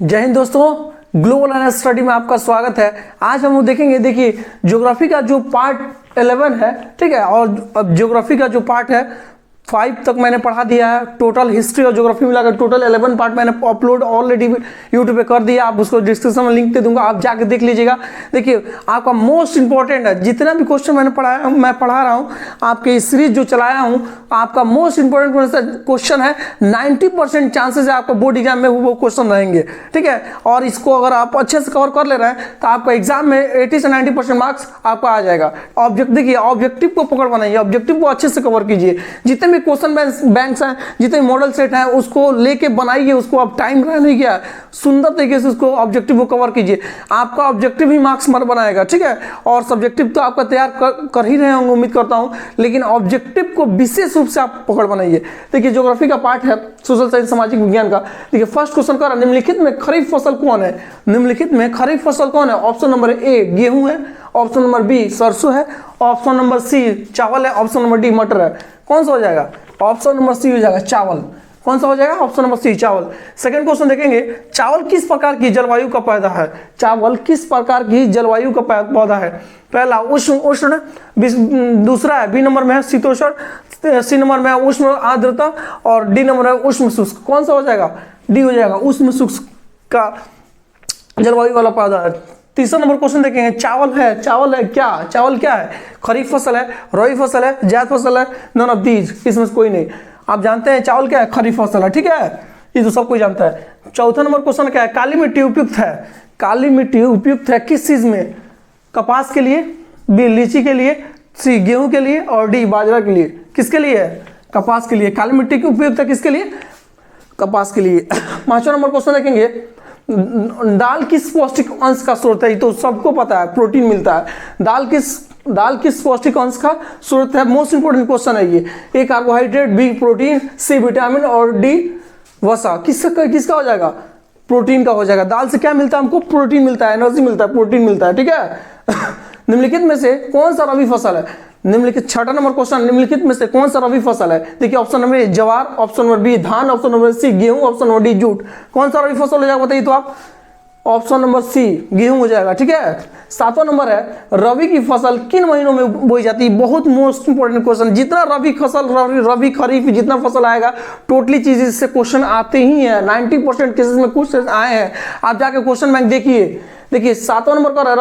जय हिंद दोस्तों, global analysis study में आपका स्वागत है। आज हम लोग देखेंगे, देखिए ज्योग्राफी का जो पार्ट 11 है, ठीक है, और अब ज्योग्राफी का जो पार्ट है 5 तक मैंने पढ़ा दिया है। टोटल हिस्ट्री और ज्योग्राफी मिलाकर टोटल 11 पार्ट मैंने अपलोड ऑलरेडी यूट्यूब पे कर दिया। आप उसको डिस्क्रिप्शन में लिंक दे दूंगा, आप जाके देख लीजिएगा। देखिए आपका मोस्ट इंपॉर्टेंट है, जितना भी क्वेश्चन मैंने पढ़ाया, मैं पढ़ा रहा हूँ आपके इस सीरीज जो चलाया हूँ, आपका मोस्ट इंपॉर्टेंट क्वेश्चन है। 90% चांसेस है आपका बोर्ड एग्जाम में वो क्वेश्चन रहेंगे, ठीक है। और इसको अगर आप अच्छे से कवर कर ले रहे हैं तो आपका एग्जाम में 80 से 90% मार्क्स आपका आ जाएगा। देखिए ऑब्जेक्टिव को पकड़ बनाइए, ऑब्जेक्टिव को अच्छे से कवर कीजिए। जितने क्वेश्चन बैंक्स हैं, जितने मॉडल सेट हैं, उसको लेके बनाइए, उसको अब टाइम रहने गया, सुंदर तरीके से उसको ऑब्जेक्टिव को कवर कीजिए। आपका ऑब्जेक्टिव ही मार्क्स मर बनाएगा, ठीक है। और सब्जेक्टिव तो आपका तैयार कर ही रहे होंगे उम्मीद करता हूं, लेकिन ऑब्जेक्टिव को विशेष रूप से आप पकड़ बनाइए। देखिए ज्योग्राफी का पार्ट है सोशल साइंस, सामाजिक विज्ञान का। देखिए फर्स्ट क्वेश्चन का, निम्नलिखित में खरीफ फसल कौन है? निम्नलिखित में खरीफ फसल कौन है? ऑप्शन नंबर ए गेहूं है, ऑप्शन नंबर बी सरसों है, ऑप्शन नंबर सी चावल है, ऑप्शन नंबर डी मटर है। कौन सा हो जाएगा? ऑप्शन नंबर सी हो जाएगा चावल। कौन सा हो जाएगा? ऑप्शन नंबर सी चावल। सेकंड क्वेश्चन देखेंगे, चावल किस प्रकार की जलवायु का पौधा है? चावल किस प्रकार की जलवायु का पौधा है? पहला उष्ण, दूसरा है बी नंबर में है शीतोष्ण, सी नंबर में है उष्ण आर्द्रता, और डी नंबर है उष्ण शुष्क। कौन सा हो जाएगा? डी हो जाएगा, उष्ण शुष्क का जलवायु वाला पौधा है। तीसरा नंबर क्वेश्चन देखेंगे, चावल है क्या? चावल क्या है? खरीफ फसल है, रबी फसल है, जायद फसल है, नन ऑफ दीज, इसमें से कोई नहीं। आप जानते हैं चावल क्या है? खरीफ फसल है, ठीक है, ये तो सब कोई जानता है। चौथा नंबर क्वेश्चन क्या है? काली मिट्टी उपयुक्त है। काली मिट्टी उपयुक्त है किस चीज में? कपास के लिए, बी लीची के लिए, सी गेहूं के लिए, और डी बाजरा के लिए। किसके लिए है? कपास के लिए। काली मिट्टी की उपयुक्त है किसके लिए? कपास के लिए। पांचवा नंबर क्वेश्चन देखेंगे, दाल किस पौष्टिक अंश का स्रोत है? ये तो सबको पता है, प्रोटीन मिलता है। दाल किस पौष्टिक अंश का स्रोत है? मोस्ट इंपोर्टेंट क्वेश्चन है ये। A carbohydrate, B protein, C vitamin, और डी वसा। किसका हो जाएगा? प्रोटीन का हो जाएगा। दाल से क्या मिलता है हमको? प्रोटीन मिलता है, एनर्जी मिलता है, प्रोटीन मिलता है, ठीक है। निम्नलिखित में से कौन सा रबी फसल है? निम्नलिखित छठा नंबर क्वेश्चन, निम्नलिखित में से कौन सा रबी फसल है? देखिए ऑप्शन नंबर ए ज्वार, ऑप्शन नंबर बी धान, ऑप्शन नंबर सी गेहूं, ऑप्शन नंबर डी जूट। कौन सा रबी फसल हो जाएगा बताइए तो आप? ऑप्शन नंबर सी गेहूं हो जाएगा, ठीक है। सातवां नंबर है, रबी की फसल किन महीनों में बोई जाती है? बहुत मोस्ट इंपोर्टेंट क्वेश्चन। जितना रबी फसल, रबी खरीफ जितना फसल आएगा, टोटली चीज इससे क्वेश्चन आते ही हैं। 90% केसेस में क्वेश्चन आए हैं। आप जाके क्वेश्चन बैंक देखिए 7वां नंबर का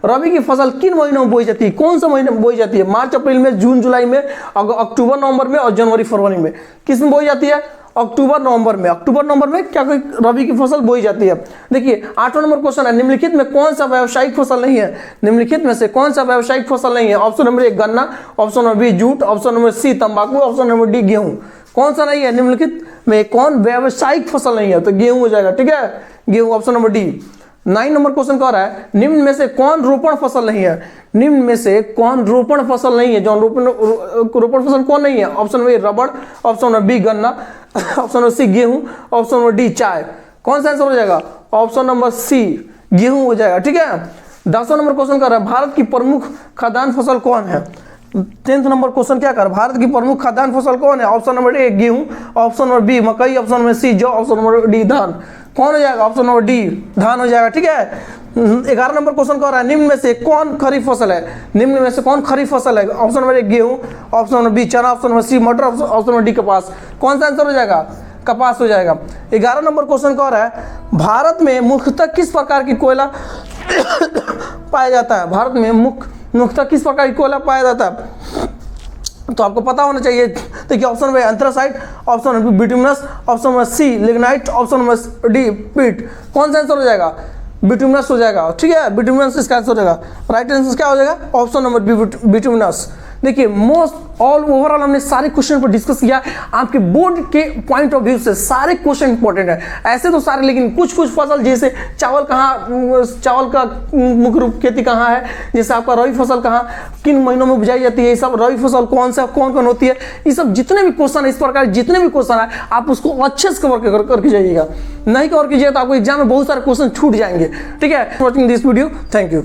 रबी की फसल किन महीनों में बोई जाती है? कौन सा महीने में बोई जाती है? मार्च अप्रैल में, जून जुलाई में, अक्टूबर नवंबर में, और जनवरी फरवरी में। किस में बोई जाती है? अक्टूबर नवंबर में क्या कोई रबी की फसल बोई जाती है? देखिए 8वां नंबर क्वेश्चन है, निम्नलिखित में कौन सा व्यावसायिक फसल नहीं है? निम्नलिखित में से कौन सा व्यावसायिक फसल नहीं है? ऑप्शन नंबर ए गन्ना, option number B jute, option number C तंबाकू, ऑप्शन नंबर डी गेहूं। कौन सा नहीं है? निम्नलिखित में कौन व्यावसायिक फसल नहीं है? तो गेहूं हो जाएगा, ठीक है, गेहूं, option number D. 9 number question कह रहा है, निम्न में से कौन रोपण फसल नहीं है? निम्न में से कौन रोपण फसल नहीं है? जो रोपण फसल कौन नहीं है? ऑप्शन नंबर ए रबड़, ऑप्शन नंबर बी गन्ना, ऑप्शन नंबर सी गेहूं, ऑप्शन नंबर डी चाय। कौन सा आंसर हो जाएगा? ऑप्शन नंबर सी गेहूं हो जाएगा, ठीक है। 10वां नंबर क्वेश्चन कर रहा है, भारत की प्रमुख खाद्यान्न फसल कौन है? 10th नंबर क्वेश्चन क्या कर, भारत की प्रमुख खाद्यान्न फसल कौन है? ऑप्शन नंबर ए गेहूं, ऑप्शन नंबर बी मकई, ऑप्शन नंबर सी जौ, ऑप्शन नंबर डी धान। कौन हो जाएगा? ऑप्शन नंबर डी धान हो जाएगा, ठीक है। 11 नंबर क्वेश्चन कर रहा है, निम्न में से कौन खरीफ फसल है? निम्न में से कौन खरीफ फसल है? ऑप्शन नंबर ए गेहूं, ऑप्शन नंबर बी चना, ऑप्शन नंबर सी मटर, ऑप्शन नंबर डी कपास। कौन सा आंसर हो जाएगा? कपास हो जाएगा। 11 नंबर क्वेश्चन कह रहा है, भारत में मुख्यतः किस प्रकार की कोयला पाया जाता है? भारत में मुख्यतः किस प्रकार की कोयला पाया जाता है? तो आपको पता होना चाहिए। देखिए option number anthracite, option number bituminous, option number C lignite, option number D peat. कौन सा आंसर हो जाएगा? बिटुमिनस हो जाएगा, ठीक है, बिटुमिनस इसका आंसर हो जाएगा। राइट आंसर क्या हो जाएगा? Option number B bituminous. देखिए मोस्ट ऑल ओवरऑल हमने सारे क्वेश्चन पर डिस्कस किया। आपके बोर्ड के पॉइंट ऑफ व्यू से सारे क्वेश्चन इंपॉर्टेंट है, ऐसे तो सारे, लेकिन कुछ फसल जैसे चावल का मुख्य रूप खेती कहाँ है, जैसे आपका रबी फसल कहाँ, किन महीनों में उपजाई जाती है, ये सब रबी फसल कौन कौन होती है, ये सब जितने भी क्वेश्चन है, इस प्रकार जितने भी क्वेश्चन है आप उसको अच्छे से कवर करके जाइएगा। नहीं कवर कीजिएगा तो आपको एग्जाम में बहुत सारे क्वेश्चन छूट जाएंगे, ठीक है। Watching this video, thank you.